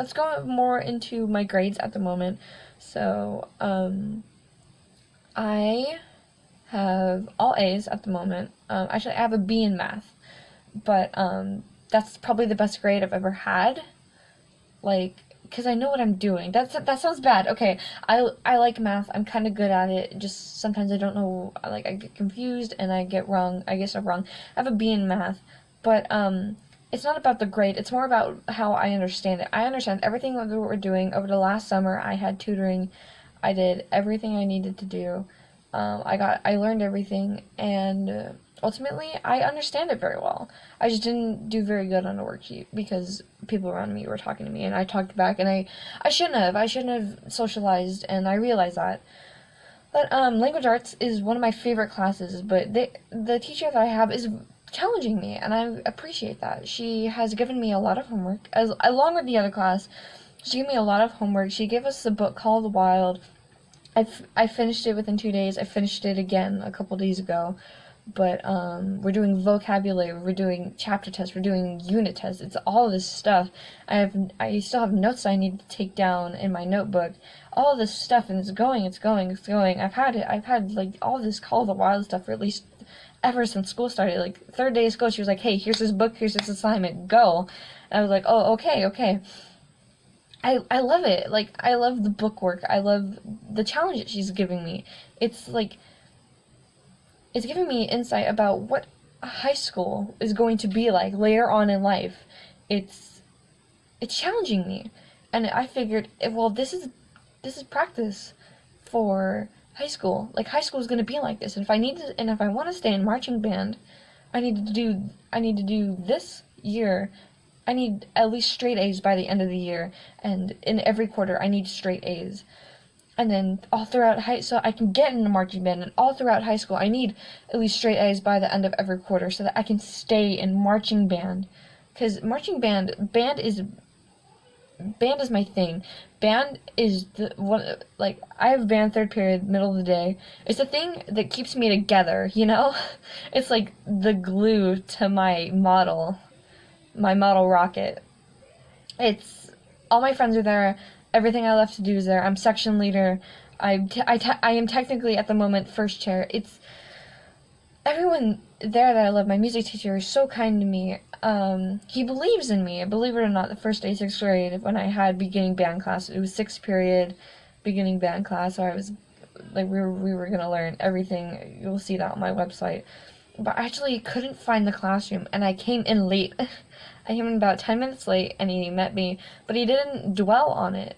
let's go more into my grades at the moment. So, I have all A's at the moment. Actually, I have a B in math, but that's probably the best grade I've ever had. Like, because I know what I'm doing. That sounds bad. Okay, I like math. I'm kind of good at it. Just sometimes I don't know. Like, I get confused and I get wrong. I get stuff wrong. I have a B in math, but it's not about the grade. It's more about how I understand it. I understand everything that we're doing. Over the last summer, I had tutoring. I did everything I needed to do. I learned everything, and ultimately, I understand it very well. I just didn't do very good on the worksheet because people around me were talking to me, and I talked back, and I shouldn't have. I shouldn't have socialized, and I realized that. But language arts is one of my favorite classes, but the teacher that I have is challenging me, and I appreciate that. She has given me a lot of homework, as along with the other class. She gave me a lot of homework. She gave us a book called The Wild. I finished it within 2 days. I finished it again a couple days ago. But we're doing vocabulary, we're doing chapter tests, we're doing unit tests. It's all this stuff. I still have notes I need to take down in my notebook. All this stuff, and it's going. I've had like all this Call of the Wild stuff for at least ever since school started. Like third day of school, she was like, "Hey, here's this book, here's this assignment, go." And I was like, "Oh, okay." I love it. Like, I love the book work. I love the challenge that she's giving me. It's like, it's giving me insight about what high school is going to be like later on in life. It's it's challenging me, and I figured, well, this is practice for high school. Like, high school is going to be like this, and if I want to stay in marching band, I need to do this year. I need at least straight A's by the end of the year, and in every quarter I need straight A's. And then so I can get in the marching band, and all throughout high school I need at least straight A's by the end of every quarter so that I can stay in marching band. Because band is my thing. Band is the one, like, I have band third period, middle of the day. It's the thing that keeps me together, you know? It's like the glue to my model rocket. It's all my friends are there. Everything I left to do is there. I'm section leader. I am technically at the moment first chair. It's everyone there that I love. My music teacher is so kind to me. He believes in me. Believe it or not, the first day, 6th grade, when I had beginning band class, it was 6th period beginning band class. So I was like, we were gonna learn everything. You'll see that on my website. But I actually couldn't find the classroom, and I came in late. I came in about 10 minutes late, and he met me, but he didn't dwell on it.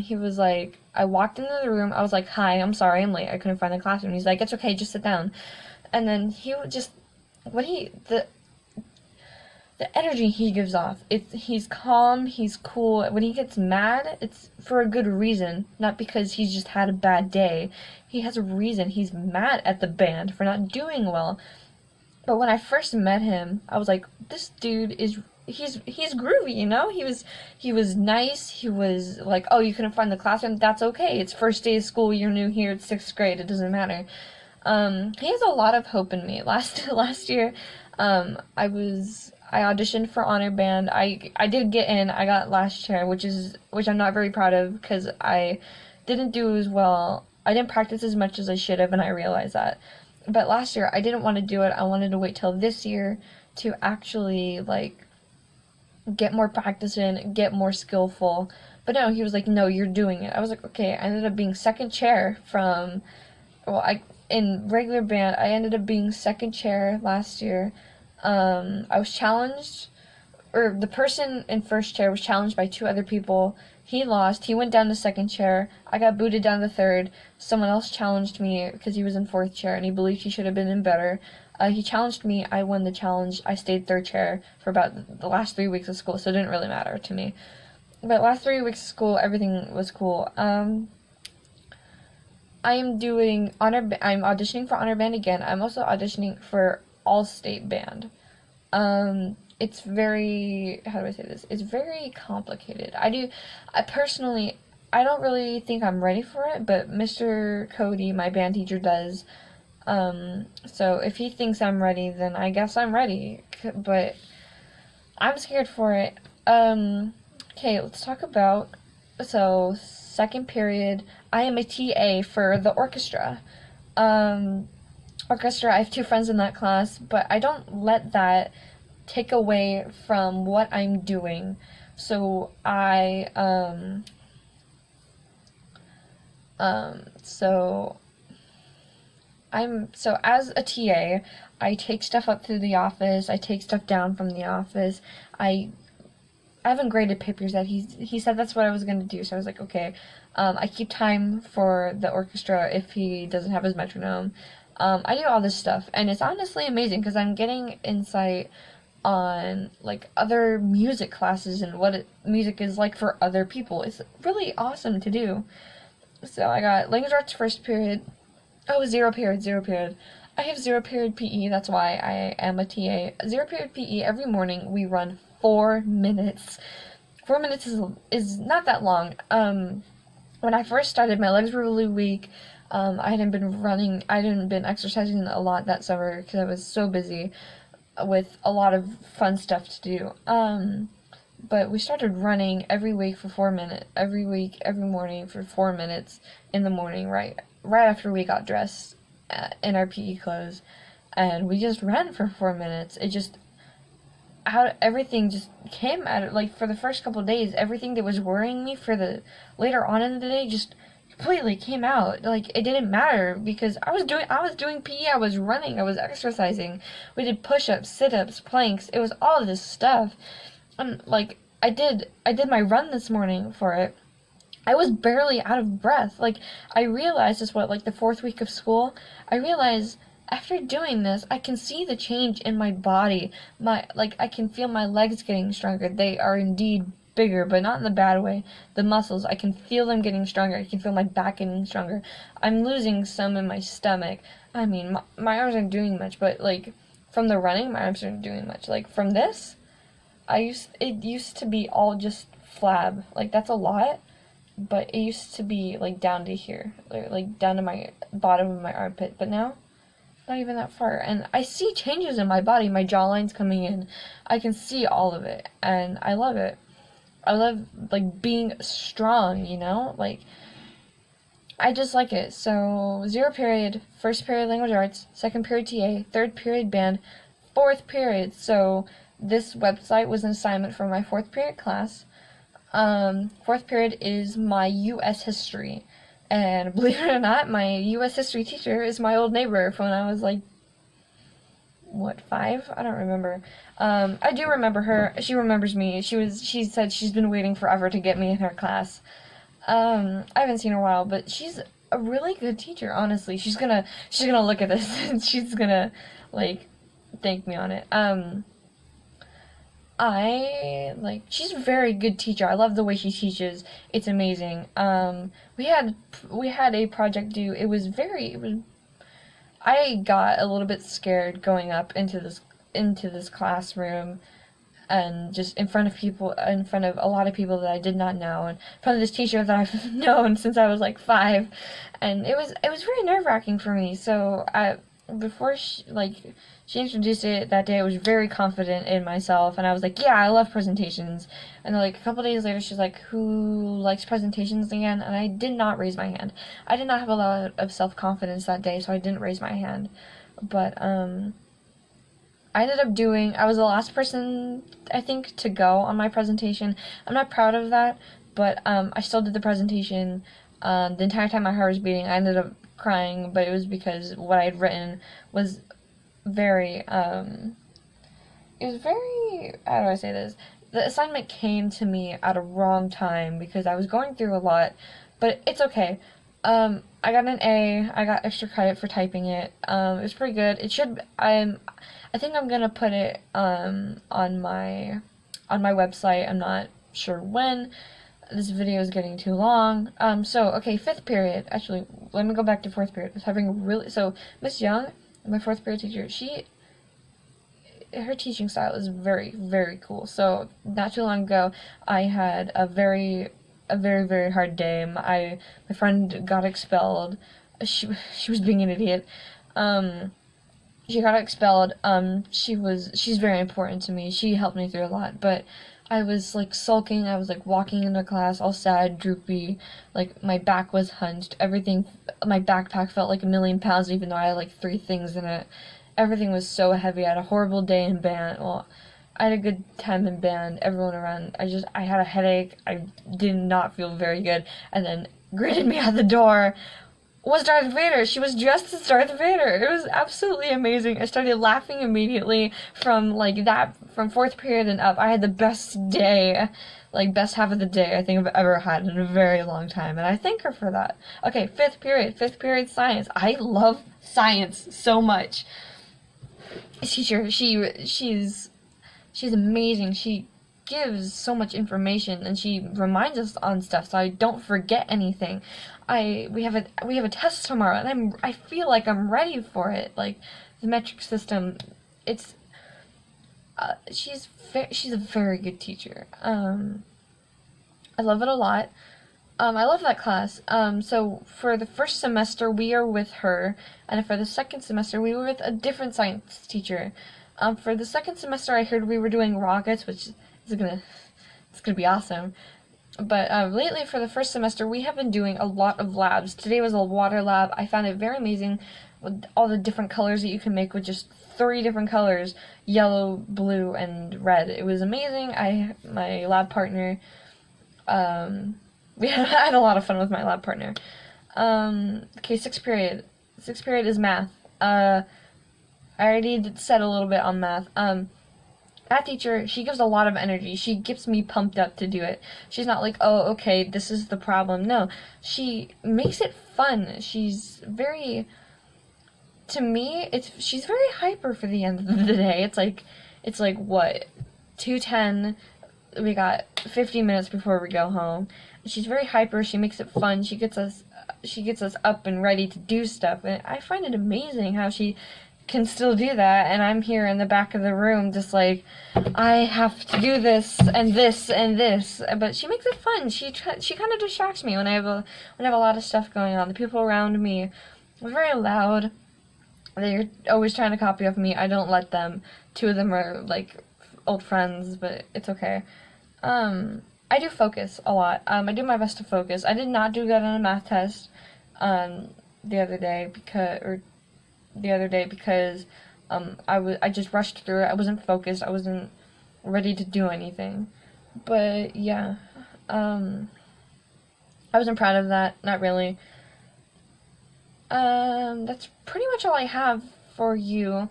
He was like, I walked into the room, I was like, "Hi, I'm sorry, I'm late, I couldn't find the classroom." He's like, "It's okay, just sit down." And then he would just, what he, the energy he gives off, he's calm, he's cool. When he gets mad, it's for a good reason, not because he's just had a bad day. He has a reason. He's mad at the band for not doing well. But when I first met him, I was like, this dude is he's groovy, you know? He was nice. He was like, "Oh, you couldn't find the classroom? That's okay. It's first day of school. You're new here. It's 6th grade. It doesn't matter." He has a lot of hope in me. Last year, I auditioned for honor band. I did get in. I got last chair, which I'm not very proud of because I didn't do as well. I didn't practice as much as I should have, and I realized that. But last year, I didn't want to do it. I wanted to wait till this year to actually, like, get more practice in, get more skillful. But no, he was like, "No, you're doing it." I was like, "Okay." I ended up being second chair in regular band, I ended up being second chair last year. I was challenged, or the person in first chair was challenged by two other people. He lost. He went down to second chair. I got booted down to third. Someone else challenged me because he was in fourth chair and he believed he should have been in better. He challenged me. I won the challenge. I stayed third chair for about the last 3 weeks of school, so it didn't really matter to me. But last 3 weeks of school, everything was cool. I'm auditioning for honor band again. I'm also auditioning for all-state band. It's very, how do I say this? It's very complicated. I personally, I don't really think I'm ready for it, but Mr. Cody, my band teacher, does. So if he thinks I'm ready, then I guess I'm ready. But I'm scared for it. Okay, let's talk about, so, second period, I am a TA for the orchestra. Um, Orchestra, I have two friends in that class, but I don't let that take away from what I'm doing. So so so as a TA, I take stuff up through the office, I take stuff down from the office. I I haven't graded papers yet. He said that's what I was gonna do, so I was like, okay. I keep time for the orchestra if he doesn't have his metronome. I do all this stuff, and it's honestly amazing because I'm getting insight on like other music classes and what music is like for other people. It's really awesome to do. So I got language arts first period. Oh, zero period, zero period. I have zero period PE. That's why I am a TA. Zero period PE every morning. We run 4 minutes. 4 minutes is not that long. When I first started, my legs were really weak. I hadn't been running. I hadn't been exercising a lot that summer because I was so busy with a lot of fun stuff to do. But we started running every week for 4 minutes. Every week, every morning for 4 minutes in the morning, right after we got dressed in our PE clothes, and we just ran for 4 minutes. It just how everything just came at it. Like for the first couple of days, everything that was worrying me for the later on in the day just completely came out. Like it didn't matter because I was doing PE, I was running, I was exercising. We did push-ups, sit-ups, planks. It was all of this stuff. And like I did my run this morning for it. I was barely out of breath. Like I realized this what like the fourth week of school. I realized after doing this, I can see the change in my body. I can feel my legs getting stronger. They are indeed bigger, but not in the bad way. The muscles, I can feel them getting stronger. I can feel my back getting stronger. I'm losing some in my stomach. I mean, my arms aren't doing much, but like from the running, my arms aren't doing much. Like from this, it used to be all just flab. Like that's a lot, but it used to be like down to here, like down to my bottom of my armpit. But now, not even that far. And I see changes in my body. My jawline's coming in. I can see all of it, and I love it. I love like being strong. Like I just like it. So zero period, first period language arts, second period TA, third period band, fourth period. So this website was an assignment for my fourth period class. Fourth period is my U.S. history. And believe it or not, my U.S. history teacher is my old neighbor from when I was like, what, 5? I don't remember. I do remember her. She remembers me. She said she's been waiting forever to get me in her class. I haven't seen her in a while, but she's a really good teacher, honestly. She's gonna look at this and she's gonna, like, thank me on it. She's a very good teacher. I love the way she teaches. It's amazing. We had a project due. I got a little bit scared going up into this classroom and just in front of a lot of people that I did not know, and in front of this teacher that I've known since I was like 5, and it was very nerve-wracking for me. So before she introduced it that day, I was very confident in myself, and I was like, yeah, I love presentations. And then, like a couple days later, she's like, who likes presentations again? And I did not raise my hand. I did not have a lot of self-confidence that day, so I didn't raise my hand. But I was the last person, I think, to go on my presentation. I'm not proud of that, but I still did the presentation. The entire time my heart was beating, I ended up crying, but it was because what I had written was very, how do I say this? The assignment came to me at a wrong time because I was going through a lot, but it's okay. I got an A. I got extra credit for typing it. It was pretty good. I think I'm gonna put it on my website. I'm not sure when. This video is getting too long. Okay, fifth period. Actually, let me go back to fourth period. I was having Miss Young, my fourth period teacher, her teaching style is very, very cool. So not too long ago, I had a very, very hard day. My friend got expelled. She was being an idiot. She got expelled. She's very important to me. She helped me through a lot, but I was like sulking. I was like walking into class all sad, droopy. Like my back was hunched. Everything, my backpack felt like 1,000,000 pounds, even though I had like 3 things in it. Everything was so heavy. I had a horrible day in band. Well, I had a good time in band. Everyone around. I had a headache. I did not feel very good. And then greeted me at the door was Darth Vader. She was dressed as Darth Vader. It was absolutely amazing. I started laughing immediately from like that, from fourth period and up. I had the best day, like best half of the day I think I've ever had in a very long time, and I thank her for that. Okay, fifth period science. I love science so much. Teacher, she's amazing. She gives so much information and she reminds us on stuff so I don't forget anything. We have a test tomorrow and I feel like I'm ready for it. Like the metric system, it's she's a very good teacher. I love it a lot. I love that class. So for the first semester we are with her, and for the second semester we were with a different science teacher. For the second semester I heard we were doing rockets, which is it's gonna be awesome. But lately for the first semester we have been doing a lot of labs. Today was a water lab. I found it very amazing with all the different colors that you can make with just 3 different colors, yellow, blue, and red. It was amazing. My lab partner, I had a lot of fun with my lab partner. Okay, sixth period. Sixth period is math. I already said a little bit on math. That teacher, she gives a lot of energy. She gets me pumped up to do it. She's not like, oh, okay, this is the problem. No, she makes it fun. She's very, to me, she's very hyper for the end of the day. It's like what, 2:10. We got 50 minutes before we go home. She's very hyper. She makes it fun. She gets us up and ready to do stuff. And I find it amazing how she can still do that, and I'm here in the back of the room just like, I have to do this and this and this, but she makes it fun. She kind of distracts me when I have a lot of stuff going on. The people around me are very loud. They're always trying to copy off me. I don't let them. 2 of them are like old friends, but it's okay. I do focus a lot. I do my best to focus. I did not do good on a math test the other day because I just rushed through it. I wasn't focused. I wasn't ready to do anything. But yeah, I wasn't proud of that. Not really. That's pretty much all I have for you.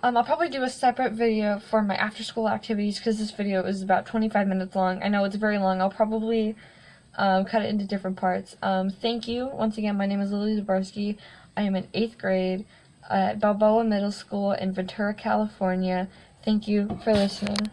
I'll probably do a separate video for my after-school activities because this video is about 25 minutes long. I know it's very long. I'll probably cut it into different parts. Thank you. Once again, my name is Lily Zaborski. I am in 8th grade at Balboa Middle School in Ventura, California. Thank you for listening.